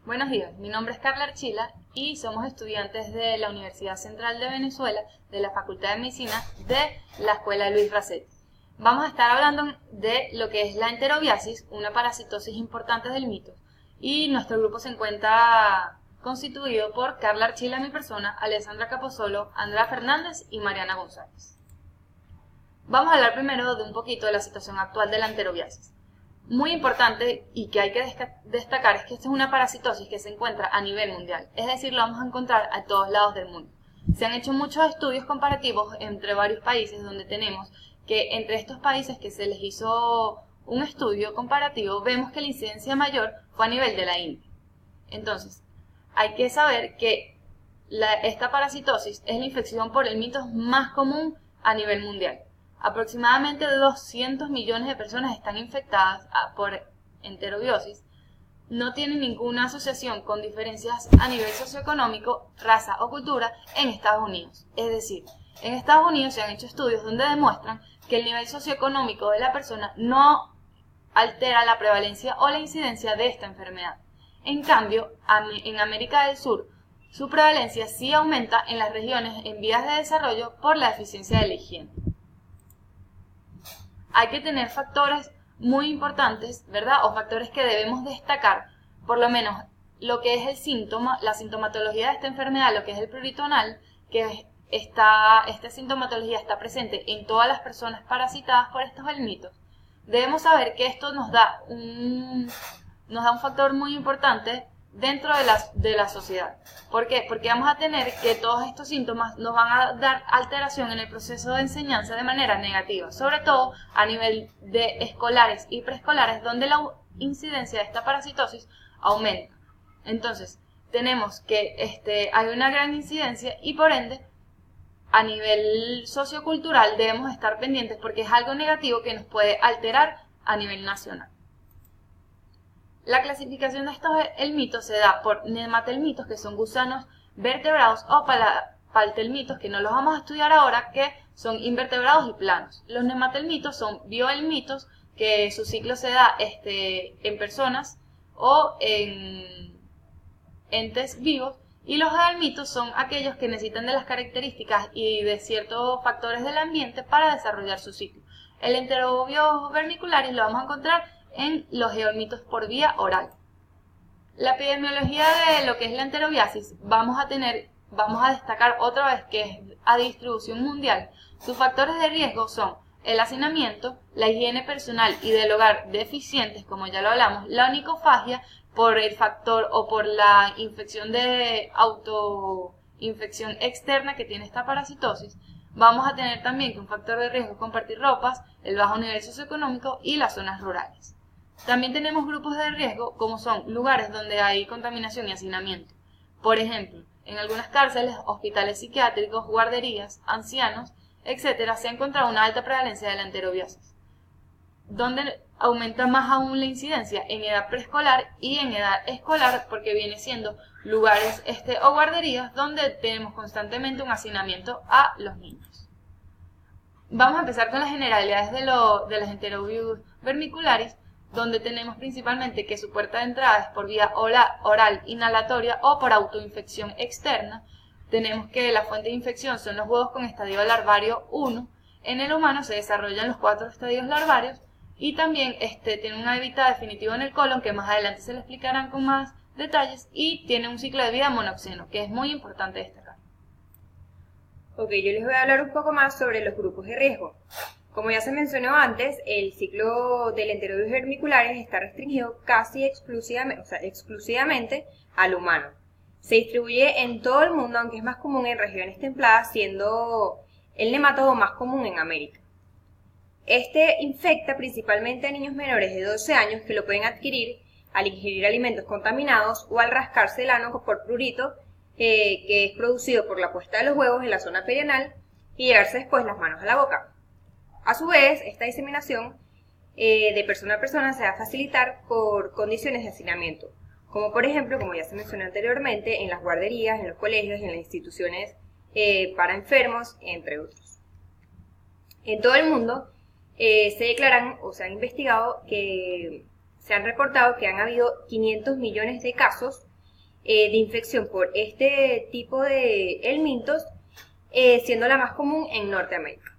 Buenos días, mi nombre es Carla Archila y somos estudiantes de la Universidad Central de Venezuela, de la Facultad de Medicina de la Escuela Luis Racet. Vamos a estar hablando de lo que es la enterobiasis, una parasitosis importante del mito, y nuestro grupo se encuentra constituido por Carla Archila, mi persona, Alessandra Capozolo, Andrea Fernández y Mariana González. Vamos a hablar primero de un poquito de la situación actual de la enterobiasis. Muy importante y que hay que destacar es que esta es una parasitosis que se encuentra a nivel mundial, es decir, lo vamos a encontrar a todos lados del mundo. Se han hecho muchos estudios comparativos entre varios países donde tenemos que entre estos países que se les hizo un estudio comparativo, vemos que la incidencia mayor fue a nivel de la India. Entonces, hay que saber que esta parasitosis es la infección por el mito más común a nivel mundial. Aproximadamente 200 millones de personas están infectadas por enterobiosis. No tienen ninguna asociación con diferencias a nivel socioeconómico, raza o cultura en Estados Unidos. Es decir, en Estados Unidos se han hecho estudios donde demuestran que el nivel socioeconómico de la persona no altera la prevalencia o la incidencia de esta enfermedad. En cambio, en América del Sur, su prevalencia sí aumenta en las regiones en vías de desarrollo por la deficiencia de la higiene. Hay que tener factores muy importantes, ¿verdad? O factores que debemos destacar, por lo menos lo que es el síntoma, la sintomatología de esta enfermedad, lo que es el prurito anal, que esta sintomatología está presente en todas las personas parasitadas por estos helmintos. Debemos saber que esto nos da un factor muy importante dentro de la sociedad. ¿Por qué? Porque vamos a tener que todos estos síntomas nos van a dar alteración en el proceso de enseñanza de manera negativa, sobre todo a nivel de escolares y preescolares, donde la incidencia de esta parasitosis aumenta. Entonces, tenemos que hay una gran incidencia y por ende, a nivel sociocultural debemos estar pendientes porque es algo negativo que nos puede alterar a nivel nacional. La clasificación de estos helmintos se da por nematelmitos, que son gusanos vertebrados, o paltelmitos, que no los vamos a estudiar ahora, que son invertebrados y planos. Los nematelmitos son biohelmintos, que su ciclo se da en personas o en entes vivos, y los helmintos son aquellos que necesitan de las características y de ciertos factores del ambiente para desarrollar su ciclo. El Enterobius vermicularis lo vamos a encontrar en los geohelmintos por vía oral. La epidemiología de lo que es la enterobiasis vamos a destacar otra vez que es a distribución mundial. Sus factores de riesgo son el hacinamiento, la higiene personal y del hogar deficientes, como ya lo hablamos, la onicofagia por el factor o por la infección de autoinfección externa que tiene esta parasitosis. Vamos a tener también que un factor de riesgo es compartir ropas, el bajo nivel socioeconómico y las zonas rurales. También tenemos grupos de riesgo como son lugares donde hay contaminación y hacinamiento. Por ejemplo, en algunas cárceles, hospitales psiquiátricos, guarderías, ancianos, etc. se ha encontrado una alta prevalencia de la enterobiasis. Donde aumenta más aún la incidencia en edad preescolar y en edad escolar porque viene siendo lugares o guarderías donde tenemos constantemente un hacinamiento a los niños. Vamos a empezar con las generalidades de las Enterobius vermicularis, donde tenemos principalmente que su puerta de entrada es por vía oral inhalatoria o por autoinfección externa. Tenemos que la fuente de infección son los huevos con estadio larvario 1. En el humano se desarrollan los 4 estadios larvarios y también tiene un hábitat definitivo en el colon, que más adelante se lo explicarán con más detalles, y tiene un ciclo de vida monoxeno, que es muy importante destacar. Ok, yo les voy a hablar un poco más sobre los grupos de riesgo. Como ya se mencionó antes, el ciclo del Enterobius vermicularis está restringido casi exclusivamente al humano. Se distribuye en todo el mundo, aunque es más común en regiones templadas, siendo el nematodo más común en América. Este infecta principalmente a niños menores de 12 años que lo pueden adquirir al ingerir alimentos contaminados o al rascarse el ano por prurito, que es producido por la puesta de los huevos en la zona perianal y llevarse después las manos a la boca. A su vez, esta diseminación de persona a persona se va a facilitar por condiciones de hacinamiento, como por ejemplo, como ya se mencionó anteriormente, en las guarderías, en los colegios y en las instituciones para enfermos, entre otros. En todo el mundo se declaran o se han investigado que se han reportado que han habido 500 millones de casos de infección por este tipo de helmintos, siendo la más común en Norteamérica.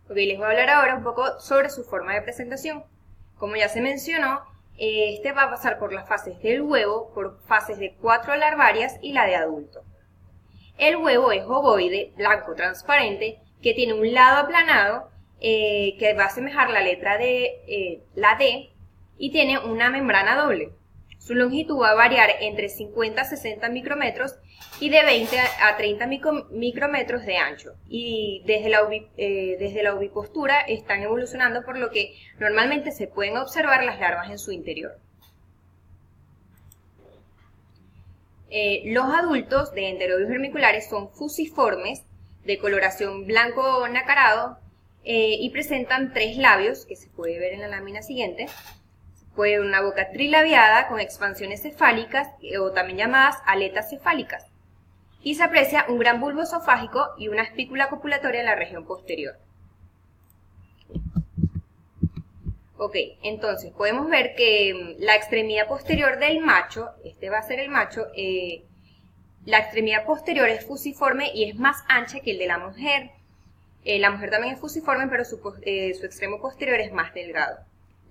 Ok, les voy a hablar ahora un poco sobre su forma de presentación. Como ya se mencionó, este va a pasar por las fases del huevo, por fases de 4 larvarias y la de adulto. El huevo es ovoide, blanco, transparente, que tiene un lado aplanado, que va a asemejar la letra de la D, y tiene una membrana doble. Su longitud va a variar entre 50 a 60 micrómetros y de 20 a 30 micrómetros de ancho. Y desde la ovipostura están evolucionando, por lo que normalmente se pueden observar las larvas en su interior. Los adultos de Enterobius vermiculares son fusiformes, de coloración blanco nacarado, y presentan 3 labios, que se puede ver en la lámina siguiente. Puede una boca trilabiada con expansiones cefálicas, o también llamadas aletas cefálicas. Y se aprecia un gran bulbo esofágico y una espícula copulatoria en la región posterior. Ok, entonces podemos ver que la extremidad posterior del macho, este va a ser el macho, la extremidad posterior es fusiforme y es más ancha que el de la mujer. La mujer también es fusiforme, pero su extremo posterior es más delgado.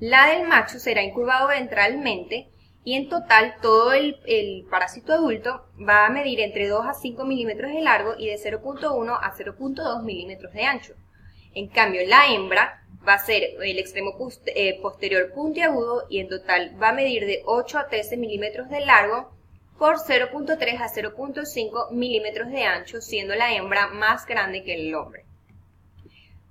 La del macho será incurvado ventralmente y en total todo el parásito adulto va a medir entre 2 a 5 milímetros de largo y de 0.1 a 0.2 milímetros de ancho. En cambio, la hembra va a ser el extremo posterior puntiagudo y en total va a medir de 8 a 13 milímetros de largo por 0.3 a 0.5 milímetros de ancho, siendo la hembra más grande que el hombre.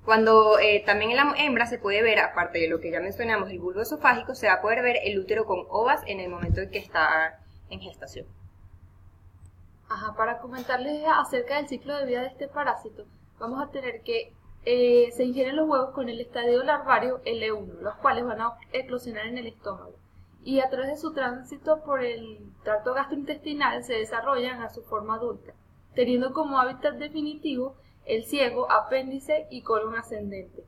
Cuando también en la hembra se puede ver, aparte de lo que ya mencionamos, el bulbo esofágico, se va a poder ver el útero con ovas en el momento en que está en gestación. Para comentarles acerca del ciclo de vida de este parásito, vamos a tener que se ingieren los huevos con el estadio larvario L1, los cuales van a eclosionar en el estómago. Y a través de su tránsito por el tracto gastrointestinal se desarrollan a su forma adulta, teniendo como hábitat definitivo el ciego, apéndice y colon ascendente.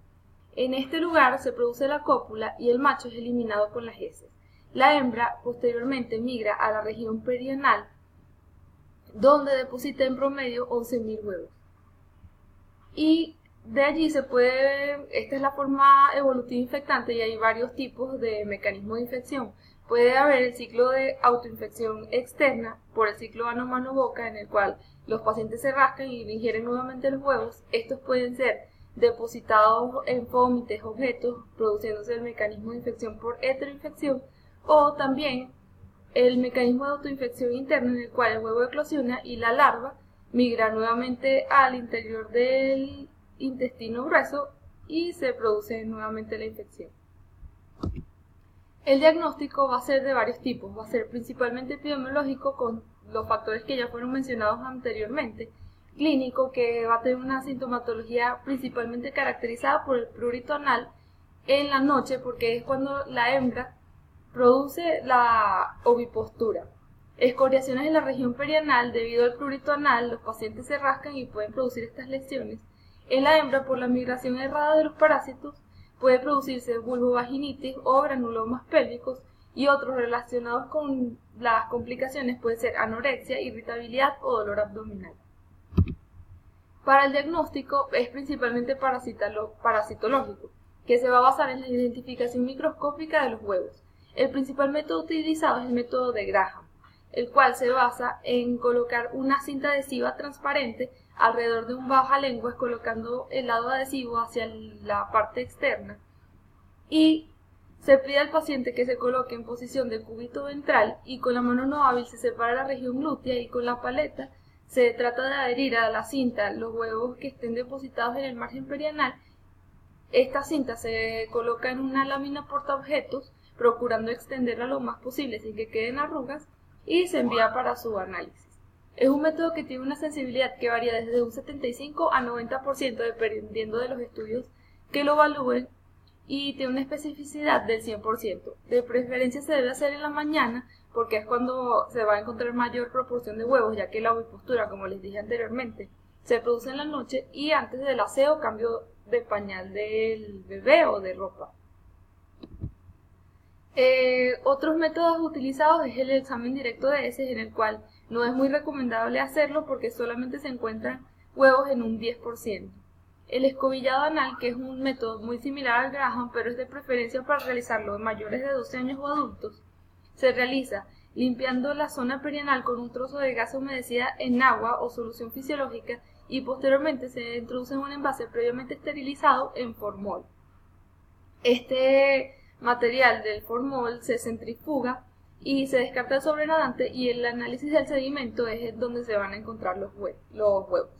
En este lugar se produce la cópula y el macho es eliminado con las heces. La hembra posteriormente migra a la región perianal, donde deposita en promedio 11.000 huevos. Y de allí se puede, esta es la forma evolutiva infectante y hay varios tipos de mecanismos de infección. Puede haber el ciclo de autoinfección externa por el ciclo ano-mano-boca, en el cual los pacientes se rascan y ingieren nuevamente los huevos. Estos pueden ser depositados en fómites, objetos, produciéndose el mecanismo de infección por heteroinfección, o también el mecanismo de autoinfección interna, en el cual el huevo eclosiona y la larva migra nuevamente al interior del intestino grueso y se produce nuevamente la infección. El diagnóstico va a ser de varios tipos, va a ser principalmente epidemiológico con los factores que ya fueron mencionados anteriormente, clínico, que va a tener una sintomatología principalmente caracterizada por el prurito anal en la noche, porque es cuando la hembra produce la ovipostura. Escoriaciones en la región perianal debido al prurito anal, los pacientes se rascan y pueden producir estas lesiones. En la hembra, por la migración errada de los parásitos, puede producirse vulvovaginitis o granulomas pélvicos, y otros relacionados con las complicaciones pueden ser anorexia, irritabilidad o dolor abdominal. Para el diagnóstico es principalmente parasitológico, que se va a basar en la identificación microscópica de los huevos. El principal método utilizado es el método de Graham, el cual se basa en colocar una cinta adhesiva transparente alrededor de un bajalenguas, colocando el lado adhesivo hacia la parte externa, y se pide al paciente que se coloque en posición de cúbito ventral y con la mano no hábil se separa la región glútea y con la paleta se trata de adherir a la cinta los huevos que estén depositados en el margen perianal. Esta cinta se coloca en una lámina portaobjetos, procurando extenderla lo más posible sin que queden arrugas, y se envía para su análisis. Es un método que tiene una sensibilidad que varía desde un 75 a 90% dependiendo de los estudios que lo evalúen, y tiene una especificidad del 100%. De preferencia se debe hacer en la mañana porque es cuando se va a encontrar mayor proporción de huevos, ya que la ovipostura, como les dije anteriormente, se produce en la noche y antes del aseo o cambio de pañal del bebé o de ropa. Otros métodos utilizados es el examen directo de heces, en el cual no es muy recomendable hacerlo porque solamente se encuentran huevos en un 10%. El escobillado anal, que es un método muy similar al Graham, pero es de preferencia para realizarlo en mayores de 12 años o adultos, se realiza limpiando la zona perianal con un trozo de gasa humedecida en agua o solución fisiológica y posteriormente se introduce en un envase previamente esterilizado en formol. Este material del formol se centrifuga y se descarta el sobrenadante, y el análisis del sedimento es donde se van a encontrar los huevos.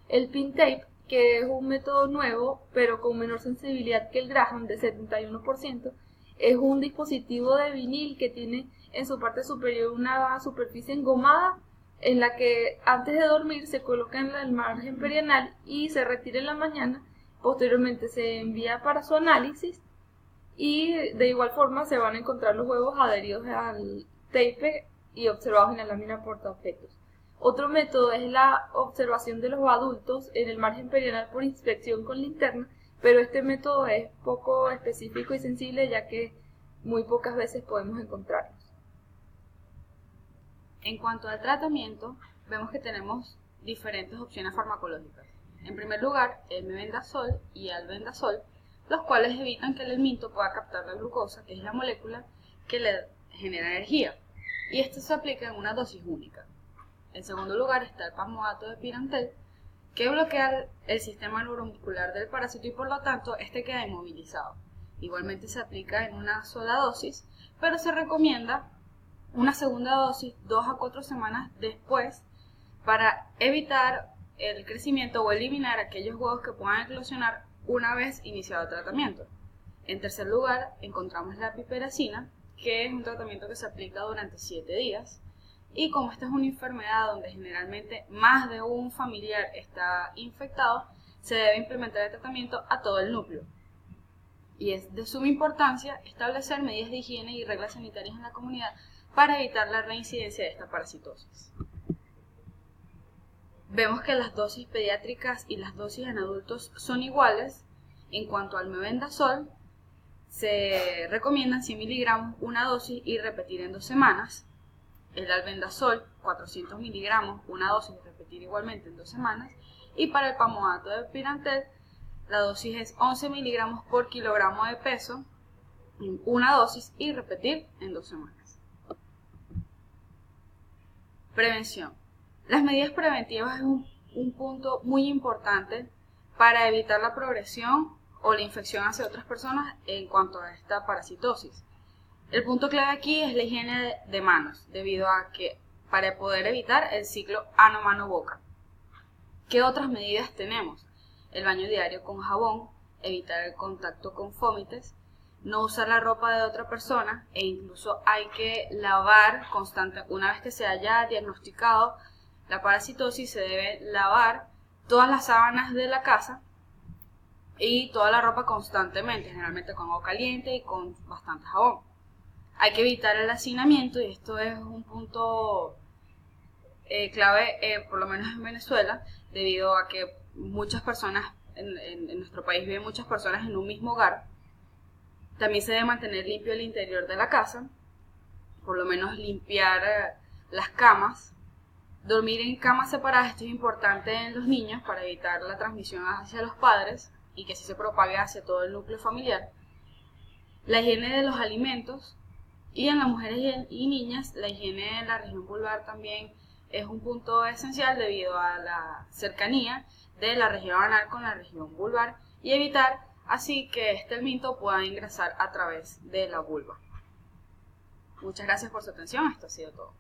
El pin tape, que es un método nuevo pero con menor sensibilidad que el Graham de 71%, es un dispositivo de vinil que tiene en su parte superior una superficie engomada en la que antes de dormir se coloca en el margen perianal y se retira en la mañana. Posteriormente se envía para su análisis y de igual forma se van a encontrar los huevos adheridos al tape y observados en la lámina portaobjetos. Otro método es la observación de los adultos en el margen perianal por inspección con linterna, pero este método es poco específico y sensible, ya que muy pocas veces podemos encontrarlos. En cuanto al tratamiento, vemos que tenemos diferentes opciones farmacológicas. En primer lugar, el mebendazol y albendazol, los cuales evitan que el helminto pueda captar la glucosa, que es la molécula que le genera energía, y esto se aplica en una dosis única. En segundo lugar está el palmoato de pirantel, que bloquea el sistema neuromuscular del parásito y por lo tanto este queda inmovilizado. Igualmente se aplica en una sola dosis, pero se recomienda una segunda dosis 2 a 4 semanas después para evitar el crecimiento o eliminar aquellos huevos que puedan eclosionar una vez iniciado el tratamiento. En tercer lugar encontramos la piperacina, que es un tratamiento que se aplica durante 7 días. Y como esta es una enfermedad donde generalmente más de un familiar está infectado, se debe implementar el tratamiento a todo el núcleo. Y es de suma importancia establecer medidas de higiene y reglas sanitarias en la comunidad para evitar la reincidencia de esta parasitosis. Vemos que las dosis pediátricas y las dosis en adultos son iguales. En cuanto al mebendazol, se recomiendan 100 miligramos una dosis y repetir en 2 semanas. El albendazol, 400 miligramos, una dosis, repetir igualmente en 2 semanas. Y para el palmoato de pirantel, la dosis es 11 miligramos por kilogramo de peso, en una dosis y repetir en 2 semanas. Prevención. Las medidas preventivas es un punto muy importante para evitar la progresión o la infección hacia otras personas en cuanto a esta parasitosis. El punto clave aquí es la higiene de manos, debido a que para poder evitar el ciclo ano-mano-boca. ¿Qué otras medidas tenemos? El baño diario con jabón, evitar el contacto con fómites, no usar la ropa de otra persona e incluso hay que lavar constantemente. Una vez que se haya diagnosticado la parasitosis, se debe lavar todas las sábanas de la casa y toda la ropa constantemente, generalmente con agua caliente y con bastante jabón. Hay que evitar el hacinamiento y esto es un punto clave, por lo menos en Venezuela, debido a que muchas personas en nuestro país viven muchas personas en un mismo hogar. También se debe mantener limpio el interior de la casa, por lo menos limpiar las camas. Dormir en camas separadas, esto es importante en los niños para evitar la transmisión hacia los padres y que así se propague hacia todo el núcleo familiar. La higiene de los alimentos. Y en las mujeres y niñas, la higiene de la región vulvar también es un punto esencial debido a la cercanía de la región anal con la región vulvar y evitar así que este helminto pueda ingresar a través de la vulva. Muchas gracias por su atención, esto ha sido todo.